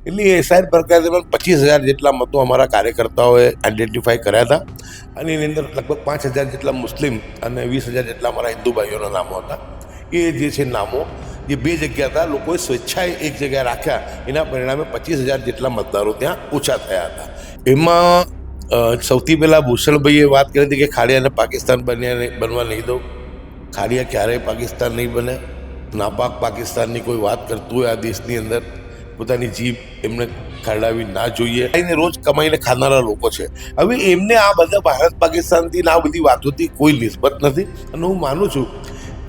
એટલે એસઆઈઆર પ્રક્રિયા દરમિયાન 25,000 જેટલા મતો અમારા કાર્યકર્તાઓએ આઈડેન્ટિફાઈ કર્યા હતા અને એની અંદર લગભગ 5,000 જેટલા મુસ્લિમ અને 20,000 જેટલા અમારા હિન્દુ ભાઈઓના નામો હતા. એ જે છે નામો જે બે જગ્યા હતા લોકોએ સ્વેચ્છાએ એક જગ્યાએ રાખ્યા, એના પરિણામે 25,000 જેટલા મતદારો ત્યાં ઓછા થયા હતા. એમાં સૌથી પહેલાં ભૂષણભાઈએ વાત કરી હતી કે ખાડિયાને પાકિસ્તાન બનવા નહીં દઉં. ખાડિયા ક્યારેય પાકિસ્તાન નહીં બને. નાપાક પાકિસ્તાનની કોઈ વાત કરતું હોય આ દેશની અંદર, પોતાની જીભ એમને ખરડાવી ના જોઈએ. એને રોજ કમાઈને ખાનારા લોકો છે. હવે એમને આ બધા ભારત પાકિસ્તાનથી આ બધી વાતોથી કોઈ નિસ્બત નથી. અને હું માનું છું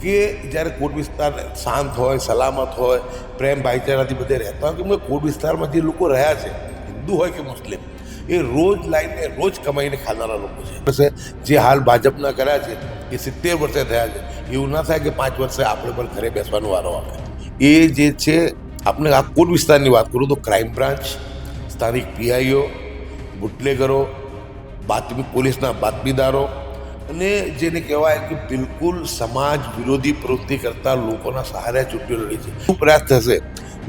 કે જ્યારે કોટ વિસ્તાર શાંત હોય, સલામત હોય, પ્રેમ ભાઈચારાથી બધે રહેતા હોય, કે કોટ વિસ્તારમાં જે લોકો રહ્યા છે, હિન્દુ હોય કે મુસ્લિમ, એ રોજ લાઈને રોજ કમાઈને ખાનારા લોકો છે. જે હાલ ભાજપના કર્યા છે એ 70 વર્ષે થયા છે. એવું ના થાય કે 5 વર્ષે આપણે પણ ઘરે બેસવાનો વારો આવે. એ જે છે, આપણે આ કોટ વિસ્તારની વાત કરું તો ક્રાઇમ બ્રાન્ચ, સ્થાનિક પીઆઈઓ, બુટલેગરો, પોલીસના બાતમીદારો અને જેને કહેવાય કે બિલકુલ સમાજ વિરોધી પ્રવૃત્તિ કરતા લોકોના સહારે ચૂંટણીઓ લડી છે. શું પ્રયાસ થશે?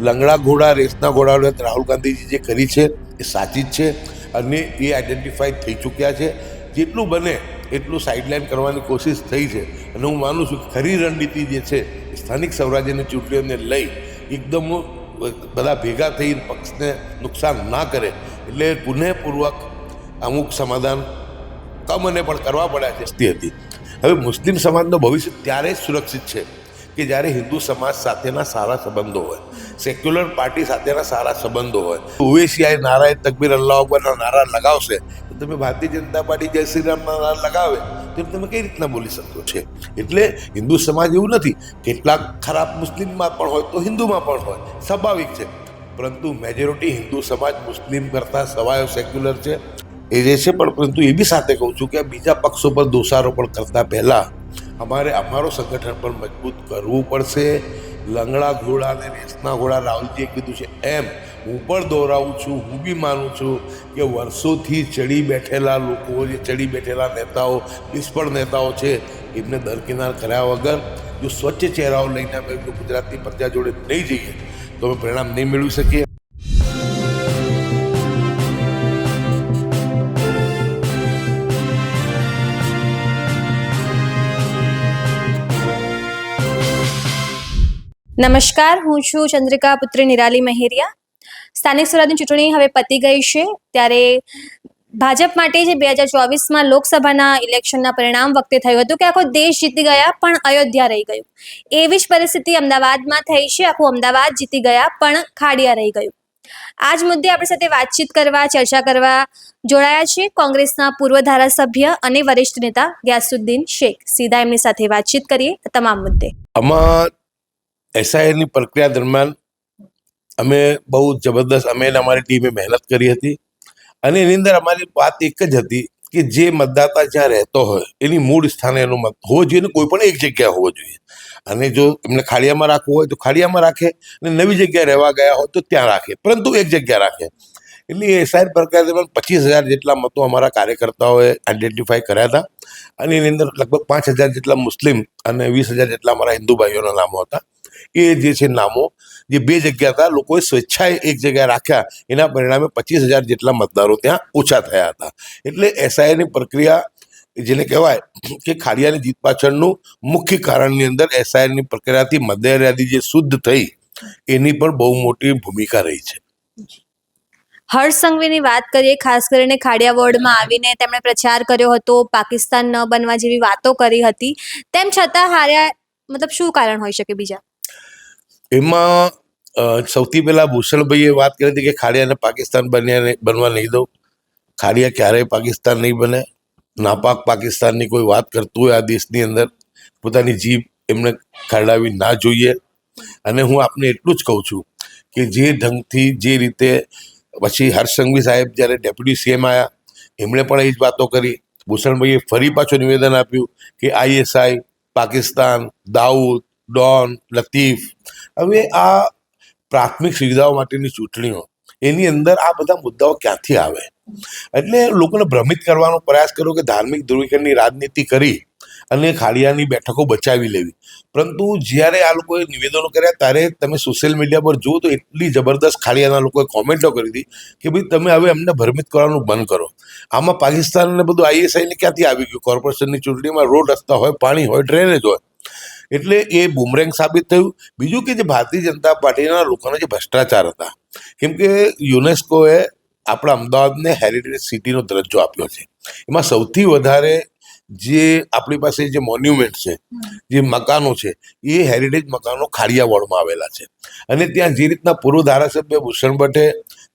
લંગડા ઘોડા રેસના ઘોડાઓને રાહુલ ગાંધીજી જે કરી છે એ સાચી જ છે અને એ આઈડેન્ટિફાઈ થઈ ચૂક્યા છે. જેટલું બને એટલું સાઇડલાઇન કરવાની કોશિશ થઈ છે અને હું માનું છું કે ખરી રણનીતિ જે છે સ્થાનિક સ્વરાજ્યની ચૂંટણીઓને લઈ એકદમ બધા ભેગા થઈ પક્ષને નુકસાન ના કરે એટલે પુનઃપૂર્વક અમુક સમાધાન કમને પણ કરવા પડ્યા છે હતી. હવે મુસ્લિમ સમાજનું ભવિષ્ય ત્યારે જ સુરક્ષિત છે કે જ્યારે હિન્દુ સમાજ સાથેના સારા સંબંધો હોય, સેક્યુલર પાર્ટી સાથેના સારા સંબંધો હોય. ઓવેસીઆઈ નારાએ તકબીર અલ્લાહ અકબરના નારા લગાવશે તો તમે ભારતીય જનતા પાર્ટી જય શ્રી રામના નારા લગાવે તો તમે કઈ રીતના બોલી શકો છો? એટલે હિન્દુ સમાજ એવું નથી, કેટલાક ખરાબ મુસ્લિમમાં પણ હોય તો હિન્દુમાં પણ હોય, સ્વાભાવિક છે. પરંતુ મેજોરિટી હિન્દુ સમાજ મુસ્લિમ કરતાં સવાયો સેક્યુલર છે એ જે છે. પણ પરંતુ એ બી સાથે કહું છું કે બીજા પક્ષો પર દોષારોપણ કરતાં પહેલાં અમારો સંગઠન પણ મજબૂત કરવું પડશે. લંગડા ઘોડા અને રેસના ઘોડા રાહુલજીએ કીધું છે એમ હું પણ દોહરાવું છું. હું બી માનું છું કે વર્ષોથી ચડી બેઠેલા લોકો, જે ચડી બેઠેલા નેતાઓ, નિષ્ફળ નેતાઓ છે, એમને દરકિનાર કર્યા વગર જો સ્વચ્છ ચહેરાઓ લઈને અમે ગુજરાતની પ્રજા જોડે નહીં જઈએ તો અમે પરિણામ નહીં મેળવી શકીએ. નમસ્કાર, હું છું ચંદ્રિકા પુત્રી નિરાલી મહેરિયા. સ્થાનિક સ્વરાજની ચૂંટણી હવે પતી ગઈ છે, ત્યારે ભાજપ માટે જે 2024માં લોકસભાના ઇલેક્શનના પરિણામ વખતે થયું હતું કે આખો દેશ જીતી ગયા પણ અયોધ્યા રહી ગયું, એવી જ પરિસ્થિતિ અમદાવાદમાં થઈ છે. આખું અમદાવાદ જીતી ગયા પણ ખાડિયા રહી ગયું. આ જ મુદ્દે આપણી સાથે વાતચીત કરવા, ચર્ચા કરવા જોડાયા છે કોંગ્રેસના પૂર્વ ધારાસભ્ય અને વરિષ્ઠ નેતા ગ્યાસુદ્દીન શેખ. સીધા એમની સાથે વાતચીત કરીએ તમામ મુદ્દે. આમાં એસઆઈઆરની પ્રક્રિયા દરમિયાન અમે બહુ જબરદસ્ત અમારી ટીમે મહેનત કરી હતી અને એની અંદર અમારી વાત એક જ હતી કે જે મતદાતા જ્યાં રહેતો હોય એની મૂળ સ્થાને એનો મત હોવો જોઈએ ને કોઈ પણ એક જગ્યા હોવો જોઈએ. અને જો એમને ખાડિયામાં રાખવું હોય તો ખાડિયામાં રાખે અને નવી જગ્યાએ રહેવા ગયા હોય તો ત્યાં રાખે, પરંતુ એક જગ્યા રાખે. એટલે એસઆઈઆર પ્રક્રિયા દરમિયાન 25,000 જેટલા મતો અમારા કાર્યકર્તાઓએ આઈડેન્ટિફાઈ કર્યા હતા અને એની અંદર લગભગ 5,000 જેટલા મુસ્લિમ અને 20,000 જેટલા અમારા હિન્દુ ભાઈઓના નામો હતા. એ જે છે નામો જે બે જગ્યા હતા લોકોએ સ્વેચ્છાએ એક જગ્યાએ રાખ્યા, એના પરિણામે 25,000 જેટલા મતદારો ત્યાં ઓછા થયા હતા. એટલે એસઆઈઆરની પ્રક્રિયા જેને કહેવાય કે ખાડિયાની જીત પાછળનું મુખ્ય કારણની અંદર એસઆઈઆરની પ્રક્રિયાથી મતદાર યાદી જે શુદ્ધ થઈ એની પણ બહુ મોટી ભૂમિકા રહી છે. હર્ષ સંઘવીની વાત કરીએ, ખાસ કરીને ખાડિયા વોર્ડમાં આવીને તેમણે પ્રચાર કર્યો હતો, પાકિસ્તાન ન બનવા જેવી વાતો કરી હતી, તેમ છતાં હાર્યા. મતલબ શું કારણ હોઈ શકે બીજા? એમાં સૌથી પહેલાં ભૂષણભાઈએ વાત કરી હતી કે ખાડિયાને પાકિસ્તાન બનવા નહીં દઉં. ખાડિયા ક્યારેય પાકિસ્તાન નહીં બને. નાપાક પાકિસ્તાનની કોઈ વાત કરતું હોય આ દેશની અંદર, પોતાની જીભ એમને ખરડાવી ના જોઈએ. અને હું આપને એટલું જ કહું છું કે જે ઢંગથી જે રીતે પછી હર્ષ સંઘવી સાહેબ જ્યારે ડેપ્યુટી સીએમ આવ્યા એમણે પણ એ જ વાતો કરી. ભૂષણભાઈએ ફરી પાછું નિવેદન આપ્યું કે આઈએસઆઈ, પાકિસ્તાન, દાઉદ, ડોન, લતીફ. હવે આ પ્રાથમિક સુવિધાઓ માટેની ચૂંટણીઓ એની અંદર આ બધા મુદ્દાઓ ક્યાંથી આવે? એટલે લોકોને ભ્રમિત કરવાનો પ્રયાસ કર્યો કે ધાર્મિક ધ્રુવીકરણની રાજનીતિ કરી અને ખાડિયાની બેઠકો બચાવી લેવી. પરંતુ જ્યારે આ લોકોએ નિવેદનો કર્યા ત્યારે તમે સોશિયલ મીડિયા પર જુઓ તો એટલી જબરદસ્ત ખાડિયાના લોકોએ કોમેન્ટો કરી હતી કે ભાઈ તમે હવે અમને ભ્રમિત કરવાનું બંધ કરો. આમાં પાકિસ્તાનને બધું આઈએસઆઈને ક્યાંથી આવી ગયું? કોર્પોરેશનની ચૂંટણીમાં રોડ રસ્તા હોય, પાણી હોય, ડ્રેનેજ હોય. એટલે એ બુમરેંગ સાબિત થયું. બીજું કે જે ભારતીય જનતા પાર્ટીના લોકોના જે ભ્રષ્ટાચાર હતા, કેમ કે યુનેસ્કોએ આપણા અમદાવાદને હેરિટેજ સિટીનો દરજ્જો આપ્યો છે. એમાં સૌથી વધારે જે આપણી પાસે જે મોન્યુમેન્ટ છે, જે મકાનો છે, એ હેરિટેજ મકાનો ખાડિયા વોર્ડમાં આવેલા છે. અને ત્યાં જે રીતના પૂર્વ ધારાસભ્ય ભૂષણ ભટ્ટે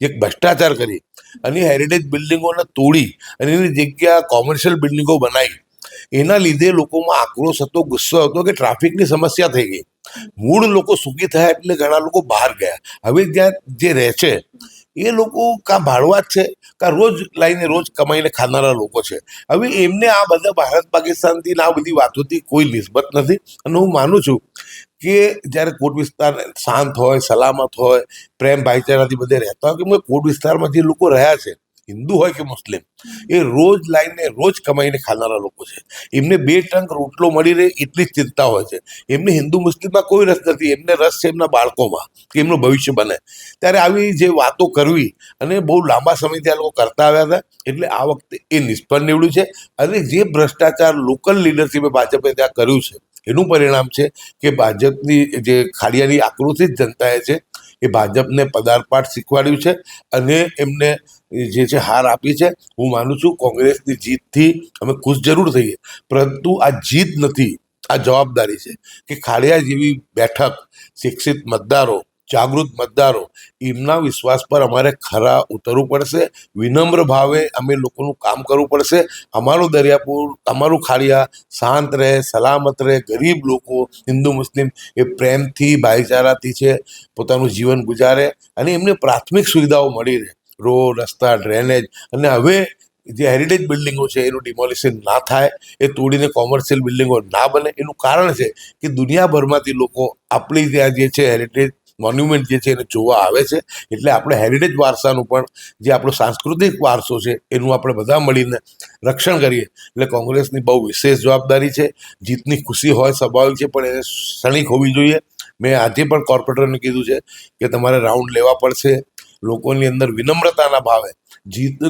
જે ભ્રષ્ટાચાર કરી અને હેરિટેજ બિલ્ડિંગોને તોડી અને એની જગ્યા કોમર્શિયલ બિલ્ડિંગો બનાવી, એના લીધે લોકોમાં આક્રોશ હતો, ગુસ્સો હતો કે ટ્રાફિકની સમસ્યા થઈ ગઈ. મૂળ લોકો સુખી થયા એટલે ઘણા લોકો બહાર ગયા. હવે ત્યાં જે રહે છે એ લોકો કાં ભાડુઆત છે, કાં રોજ લાઈને રોજ કમાઈને ખાનારા લોકો છે. હવે એમને આ બધા ભારત પાકિસ્તાનથી આ બધી વાતોથી કોઈ નિસ્બત નથી. અને હું માનું છું કે જ્યારે કોટ વિસ્તાર શાંત હોય, સલામત હોય, પ્રેમ ભાઈચારાથી બધે રહેતા હોય, કે કોટ વિસ્તારમાં જે લોકો રહ્યા છે, હિન્દુ હોય કે મુસ્લિમ, એ રોજ લાઈને રોજ કમાઈને ખાનારા લોકો છે. એમને 2 ટંક રોટલો મળી રહે એટલી જ ચિંતા હોય છે. એમને હિન્દુ મુસ્લિમમાં કોઈ રસ નથી. એમને રસ છે એમના બાળકોમાં, કે એમનું ભવિષ્ય બને. ત્યારે આવી જે વાતો કરવી અને બહુ લાંબા સમયથી આ લોકો કરતા આવ્યા હતા, એટલે આ વખતે એ નિષ્ફળ નીવડ્યું છે. અને જે ભ્રષ્ટાચાર લોકલ લીડરશીપે ભાજપે ત્યાં કર્યું છે, એનું પરિણામ છે કે ભાજપની જે ખાડિયાની આક્રોશિત જનતાએ છે એ ભાજપને પદાર્પાઠ શીખવાડ્યું છે અને એમને જે છે હાર આપી છે. હું માનું છું કોંગ્રેસની જીતથી અમે ખુશ જરૂર થઈએ, પરંતુ આ જીત નથી, આ જવાબદારી છે કે ખાડિયા જેવી બેઠક, શિક્ષિત મતદારો, જાગૃત મતદારો, એમના વિશ્વાસ પર અમારે ખરા ઉતરવું પડશે. વિનમ્ર ભાવે અમે લોકોનું કામ કરવું પડશે. અમારું દરિયાપુર, અમારું ખાડિયા શાંત રહે, સલામત રહે, ગરીબ લોકો, હિન્દુ મુસ્લિમ એ પ્રેમથી, ભાઈચારાથી છે પોતાનું જીવન ગુજારે અને એમને પ્રાથમિક સુવિધાઓ મળી રહે, રોડ, રસ્તા, ડ્રેનેજ. અને હવે જે હેરિટેજ બિલ્ડિંગો છે એનું ડિમોલિશન ના થાય, એ તોડીને કોમર્શિયલ બિલ્ડિંગો ના બને. એનું કારણ છે કે દુનિયાભરમાંથી લોકો આપણી ત્યાં જે છે હેરિટેજ મોન્યુમેન્ટ જે છે એને જોવા આવે છે. એટલે આપણે હેરિટેજ વારસાનું પણ, જે આપણો સાંસ્કૃતિક વારસો છે, એનું આપણે બધા મળીને રક્ષણ કરીએ. એટલે કોંગ્રેસની બહુ વિશેષ જવાબદારી છે. જીતની ખુશી હોય સ્વાભાવિક છે, પણ એને ક્ષણિક હોવી જોઈએ. મેં આજે પણ કોર્પોરેટરને કીધું છે કે તમારે રાઉન્ડ લેવા પડશે. લોકોની અંદર વિનમ્રતાના ભાવે, જીત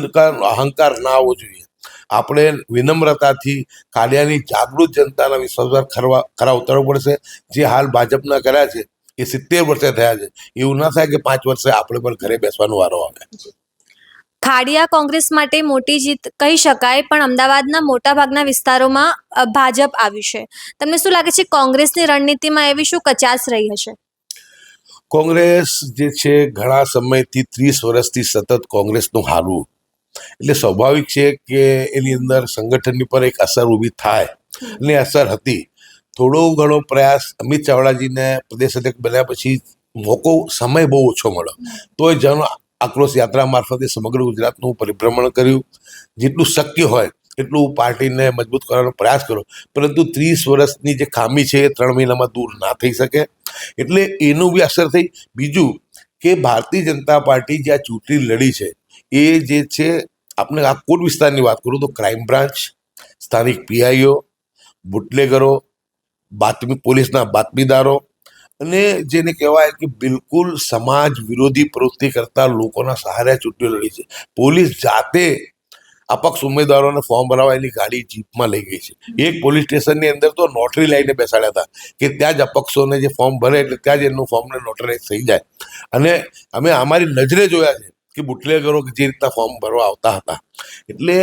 અહંકાર ના આવવો જોઈએ. આપણે વિનમ્રતાથી ખાડિયાની જાગૃત જનતાના વિશ્વાસ પર ખરા ઉતરવું પડશે. જે હાલ ભાજપના કર્યા છે એ 70 વર્ષે થયા છે. એવું ના થાય કે 5 વર્ષે આપણે પણ ઘરે બેસવાનો વારો આવે. ખાડિયા કોંગ્રેસ માટે મોટી જીત કહી શકાય, પણ અમદાવાદના મોટાભાગના વિસ્તારોમાં ભાજપ આવ્યું છે. તમને શું લાગે છે કોંગ્રેસની રણનીતિમાં એવી શું કચાશ રહી હશે? કોંગ્રેસ જે છે ઘણા સમયથી 30 વર્ષથી સતત કોંગ્રેસનું હારવું, એટલે સ્વાભાવિક છે કે એની અંદર સંગઠનની પર એક અસર ઊભી થાય. અને અસર હતી. થોડો ઘણો પ્રયાસ અમિત ચાવડાજીને પ્રદેશ અધ્યક્ષ બન્યા પછી સમય બહુ ઓછો મળ્યો, તો એ જન આક્રોશ યાત્રા મારફતે સમગ્ર ગુજરાતનું પરિભ્રમણ કર્યું. જેટલું શક્ય હોય એટલું પાર્ટીને મજબૂત કરવાનો પ્રયાસ કર્યો. પરંતુ 30 વર્ષની જે ખામી છે એ 3 મહિનામાં દૂર ના થઈ શકે. એટલે એનું બી અસર થઈ. બીજું કે ભારતીય જનતા પાર્ટી જે આ ચૂંટણી લડી છે, એ જે છે, આપણે આ કોટ વિસ્તારની વાત કરું તો ક્રાઇમ બ્રાન્ચ, સ્થાનિક પીઆઈઓ, બુટલેગરો, પોલીસના બાતમીદારો અને જેને કહેવાય કે બિલકુલ સમાજ વિરોધી પ્રવૃત્તિ કરતા લોકોના સહારે ચૂંટણીઓ લડી છે. પોલીસ જાતે અપક્ષ ઉમેદવારોને ફોર્મ ભરાવવા એની ગાડી જીપમાં લઈ ગઈ છે. એક પોલીસ સ્ટેશનની અંદર તો નોટરી લાઈને બેસાડ્યા હતા કે ત્યાં જ અપક્ષોને જે ફોર્મ ભરે એટલે ત્યાં જ એમનું ફોર્મને નોટરાઇઝ થઈ જાય. અને અમે અમારી નજરે જોયા છે કે બુટલેગરો જે રીતના ફોર્મ ભરવા આવતા હતા. એટલે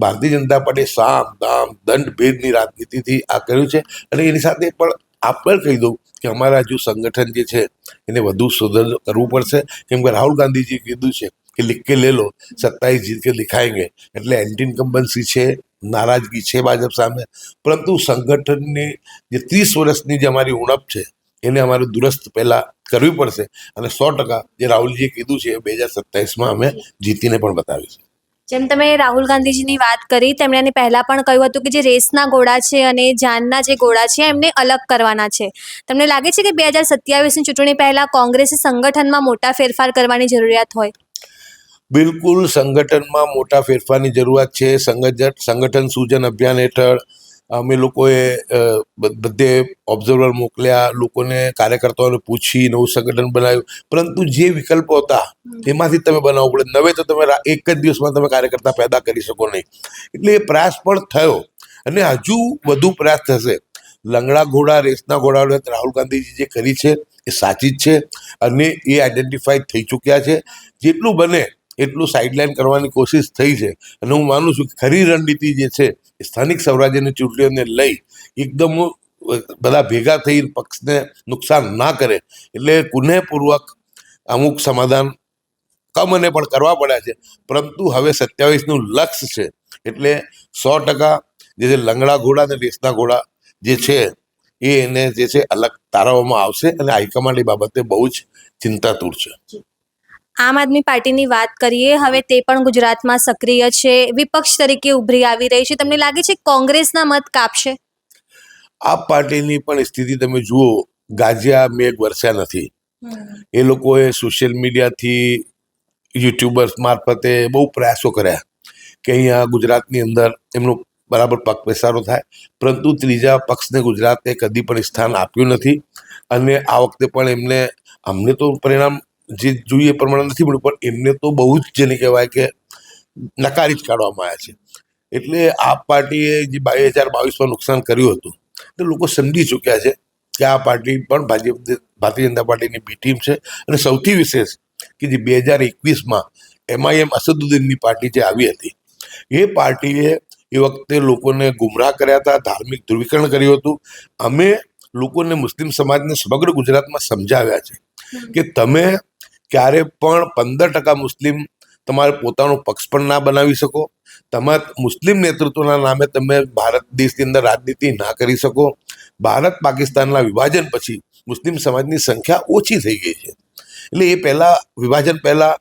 ભારતીય જનતા પાર્ટી સામ દામ દંડ ભેદની રાજનીતિથી આ કર્યું છે. અને એની સાથે પણ આપણે કહી દઉં કે અમારા હજુ સંગઠન જે છે એને વધુ સુધાર કરવું પડશે. કેમ કે રાહુલ ગાંધીજી કીધું છે કે लिख के ले लो 27 जीत के दिखाएंगे. એટલે એન્ટી ઇન્કમ્બન્સી છે, નારાજગી છે ભાજપ સામે. પરંતુ સંગઠનની જે 30 વર્ષની જે અમારી ઉણપ છે એને અમારે દુરસ્ત પહેલા કરવી પડશે. અને 100% જે રાહુલજીએ કીધું છે 2027માં અમે જીતીને પણ બતાવીશું. જેમ તમે રાહુલ ગાંધીજીની વાત કરી, તેમણે એની પહેલા પણ કહ્યું હતું કે જે રેસના ઘોડા છે અને જાનના જે ઘોડા છે એમને અલગ કરવાના છે. તમને લાગે છે કે 2027ની ચૂંટણી પહેલા કોંગ્રેસે સંગઠનમાં મોટા ફેરફાર કરવાની જરૂરિયાત હોય? બિલકુલ સંગઠનમાં મોટા ફેરફારની જરૂરિયાત છે. સંગઠન સૂજન અભિયાન હેઠળ અમે લોકોએ બધે ઓબ્ઝર્વર મોકલ્યા, લોકોને કાર્યકર્તાઓને પૂછી નવું સંગઠન બનાવ્યું, પરંતુ જે વિકલ્પો હતા એમાંથી તમે બનાવવું પડે. નવે તો તમે એક જ દિવસમાં તમે કાર્યકર્તા પેદા કરી શકો નહીં. એટલે એ પ્રયાસ પણ થયો અને હજુ વધુ પ્રયાસ થશે. લંગડા ઘોડા રેસના ઘોડાઓને રાહુલ ગાંધીજી જે કરી છે એ સાચી જ છે અને એ આઈડેન્ટિફાઈ થઈ ચૂક્યા છે. જેટલું બને એટલું સાઇડલાઇન કરવાની કોશિશ થઈ છે અને હું માનું છું કે ખરી રણનીતિ જે છે એ સ્થાનિક સ્વરાજ્યની ચૂંટણીઓને લઈ એકદમ બધા ભેગા થઈ પક્ષને નુકસાન ના કરે એટલે કુનેહપૂર્વક અમુક સમાધાન કમને પણ કરવા પડ્યા છે. પરંતુ હવે 27નું લક્ષ્ય છે એટલે 100% જે લંગડા ઘોડા અને રેસના ઘોડા જે છે એને જે છે અલગ તારવવામાં આવશે અને હાઈકમાન્ડ એ બાબતે બહુ જ ચિંતાતુર છે. આમ આદમી પાર્ટીની વાત કરીએ, હવે તે પણ ગુજરાતમાં સક્રિય છે, વિપક્ષ તરીકે ઉભરી આવી રહી છે. તમને લાગે છે કોંગ્રેસના મત કાપશે? આ પાર્ટીની પણ સ્થિતિ તમે જુઓ, ગાજ્યા મેઘ વરસ્યા નથી. એ લોકોએ સોશિયલ મીડિયાથી યુટ્યુબર્સ મારફતે બહુ પ્રયાસો કર્યા કે અહીંયા ગુજરાતની અંદર એમનો બરાબર પગ પેસારો થાય, પરંતુ ત્રીજા પક્ષને ગુજરાતે કદી પણ સ્થાન આપ્યું નથી અને આ વખતે પણ અમને તો પરિણામ જે જોઈએ એ પ્રમાણે નથી મળ્યું, પણ એમને તો બહુ જ જેને કહેવાય કે નકારી જ કાઢવામાં આવ્યા છે. એટલે આ પાર્ટીએ જે 2022માં નુકસાન કર્યું હતું તો લોકો સમજી ચૂક્યા છે કે આ પાર્ટી પણ ભારતીય જનતા પાર્ટીની બી ટીમ છે. અને સૌથી વિશેષ કે જે 2021માં MIM અસદુદ્દીનની પાર્ટી જે આવી હતી, એ પાર્ટીએ એ વખતે લોકોને ગુમરાહ કર્યા હતા, ધાર્મિક ધ્રુવીકરણ કર્યું હતું. અમે લોકોને, મુસ્લિમ સમાજને સમગ્ર ગુજરાતમાં સમજાવ્યા છે કે તમે ક્યારે પણ 15% મુસ્લિમ તમારે પોતાનો પક્ષ પણ ના બનાવી શકો, તમારા મુસ્લિમ નેતૃત્વના નામે તમે ભારત દેશની અંદર રાજનીતિ ના કરી શકો. ભારત પાકિસ્તાનના વિભાજન પછી મુસ્લિમ સમાજની સંખ્યા ઓછી થઈ ગઈ છે. એટલે એ પહેલાં વિભાજન પહેલાં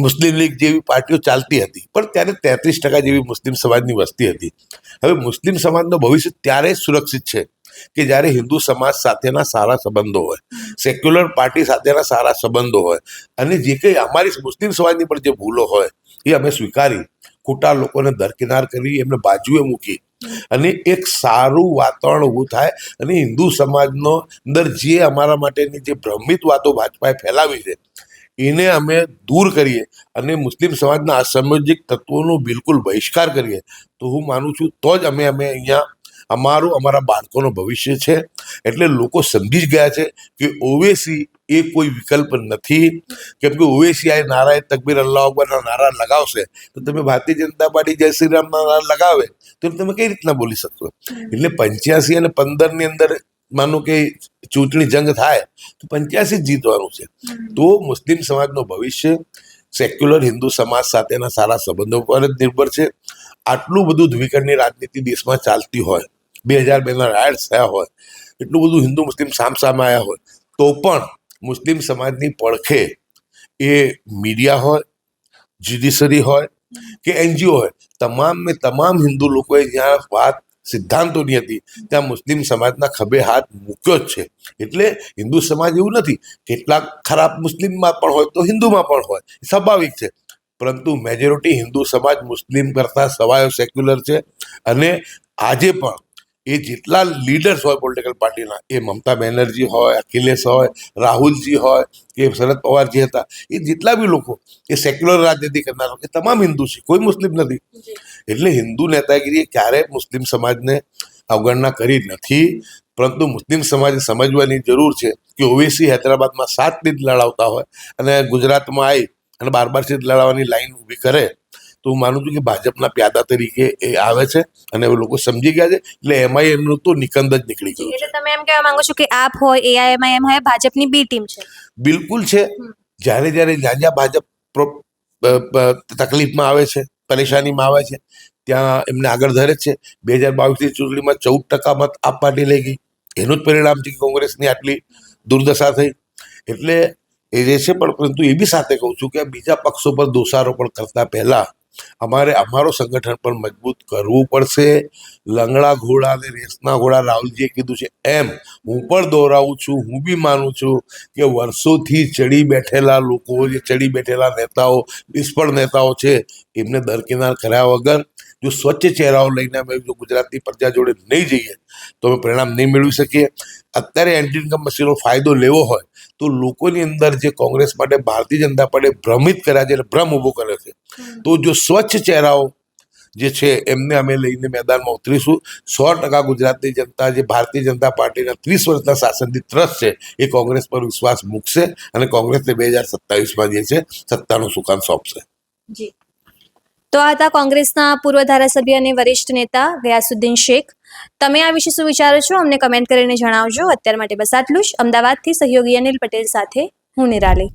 મુસ્લિમ લીગ જેવી પાર્ટીઓ ચાલતી હતી, પણ ત્યારે 33% જેવી મુસ્લિમ સમાજની વસ્તી હતી. હવે મુસ્લિમ સમાજનું ભવિષ્ય ત્યારે જ સુરક્ષિત છે કે જ્યારે હિન્દુ સમાજ સાથેના સારા સંબંધો હોય, સેક્યુલર પાર્ટી સાથેના સારા સંબંધો હોય અને જે કંઈ અમારી મુસ્લિમ સમાજની પણ જે ભૂલો હોય એ અમે સ્વીકારી, ખોટા લોકોને દરકિનાર કરી, એમને બાજુએ મૂકી અને એક સારું વાતાવરણ ઊભું થાય અને હિન્દુ સમાજનો અંદર જે અમારા માટેની જે ભ્રમિત વાતો ભાજપાએ ફેલાવી છે એને અમે દૂર કરીએ અને મુસ્લિમ સમાજના અસામાજિક તત્વોનો બિલકુલ બહિષ્કાર કરીએ, તો હું માનું છું તો જ અમે અહીંયા અમારા બાળકોનું ભવિષ્ય છે. એટલે લોકો સમજી જ ગયા છે કે ઓવેસી એ કોઈ વિકલ્પ નથી. કેમ કે ઓવેસી આ નારાએ તકબીર અલ્લાહ અકબરના નારા લગાવશે તો તમે ભારતીય જનતા પાર્ટી જય શ્રી રામના નારા લગાવે તો તમે કઈ રીતના બોલી શકશો? એટલે 85 અને 15ની અંદર માનો કે ચૂંટણી જંગ થાય તો 85 જ જીતવાનું છે. તો મુસ્લિમ સમાજનું ભવિષ્ય સેક્યુલર હિન્દુ સમાજ સાથેના સારા સંબંધો પર જ નિર્ભર છે. આટલું બધું ધ્રુવીકરણની રાજનીતિ દેશમાં ચાલતી હોય, 2002ના રાયટ્સ થયા હોય, એટલું બધું હિન્દુ મુસ્લિમ સામસામે આવ્યા હોય, તો પણ મુસ્લિમ સમાજની પડખે એ મીડિયા હોય, જ્યુડિશરી હોય કે NGO હોય, તમામ હિન્દુ લોકોએ જ્યાં વાત સિદ્ધાંતોની હતી ત્યાં મુસ્લિમ સમાજના ખભે હાથ મૂક્યો જ છે. એટલે હિન્દુ સમાજ એવું નથી, કેટલાક ખરાબ મુસ્લિમમાં પણ હોય તો હિન્દુમાં પણ હોય, સ્વાભાવિક છે. પરંતુ મેજોરિટી હિન્દુ સમાજ મુસ્લિમ કરતાં સવાયો સેક્યુલર છે. અને આજે પણ એ જેટલા લીડર્સ હોય પોલિટિકલ પાર્ટીના, એ મમતા બેનર્જી હોય, અખિલેશ હોય, રાહુલજી હોય કે શરદ પવારજી હતા, એ જેટલા બી લોકો એ સેક્યુલર રાજનીતિ કરનાર એ તમામ હિન્દુ છે, કોઈ મુસ્લિમ નથી. એટલે હિન્દુ નેતાગીરીએ ક્યારેય મુસ્લિમ સમાજને અવગણના કરી નથી. પરંતુ મુસ્લિમ સમાજે સમજવાની જરૂર છે કે ઓવેસી હૈદરાબાદમાં 7 સીટ લડાવતા હોય અને ગુજરાતમાં આવી અને 12 સીટ લડાવવાની લાઈન ઊભી કરે તો હું માનું છું કે ભાજપના પ્યાદા તરીકે એ આવે છે અને એ લોકો સમજી ગયા છે. એટલે MIMનું તો નિકંદ જ નીકળી ગયું છે. એટલે તમે એમ કહેવા માંગો છો કે આપ હોય, AIMIM હોય, ભાજપની બી ટીમ છે? બિલકુલ છે. જ્યારે જ્યાં ભાજપ તકલીફમાં આવે છે, પરેશાનીમાં આવે છે, ત્યાં એમને આગળ ધરે છે. 2022ની ચૂંટણીમાં 14% મત આપ પાર્ટી લઈ ગઈ, એનું જ પરિણામ છે કે કોંગ્રેસની આટલી દુર્દશા થઈ. એટલે એ જે છે, પણ પરંતુ એ બી સાથે કહું છું કે બીજા પક્ષો પર દોષારોપણ કરતા પહેલા અમારે અમારો સંગઠન પણ મજબૂત કરવું પડશે. લંગડા ઘોડા અને રેસના ઘોડા રાહુલજીએ કીધું છે એમ હું પણ દોહરાવું છું. હું બી માનું છું કે વર્ષોથી ચડી બેઠેલા લોકો, જે ચડી બેઠેલા નેતાઓ, નિષ્ફળ નેતાઓ છે, એમને દરકિનાર કર્યા વગર જો સ્વચ્છ ચહેરાઓ લઈને અમે જો ગુજરાતની પ્રજા જોડે નહીં જઈએ તો અમે પરિણામ નહીં મેળવી શકીએ. અત્યારે એન્ટી ઇન્કમ મસીનો ફાયદો લેવો હોય તો લોકોની અંદર જે કોંગ્રેસ માટે ભારતીય જનતા પાર્ટીએ ભ્રમિત કર્યા છે, એટલે ભ્રમ ઊભો કર્યો છે, તો જો સ્વચ્છ ચહેરાઓ જે છે એમને અમે લઈને મેદાનમાં ઉતરીશું. 100% ગુજરાતની જનતા જે ભારતીય જનતા પાર્ટીના 30 વર્ષના શાસનથી ત્રસ્ત છે એ કોંગ્રેસ પર વિશ્વાસ મૂકશે અને કોંગ્રેસને 2027માં જે છે સત્તાનું સુકાન સોંપશે. જી, તો આ હતા કોંગ્રેસના પૂર્વ ધારાસભ્ય અને વરિષ્ઠ નેતા ગયાસુદ્દીન શેખ. તમે આ વિશે શું વિચારો છો અમને કમેન્ટ કરીને જણાવજો. અત્યાર માટે બસ આટલું જ. અમદાવાદથી સહયોગી અનિલ પટેલ સાથે હું નિરાલી.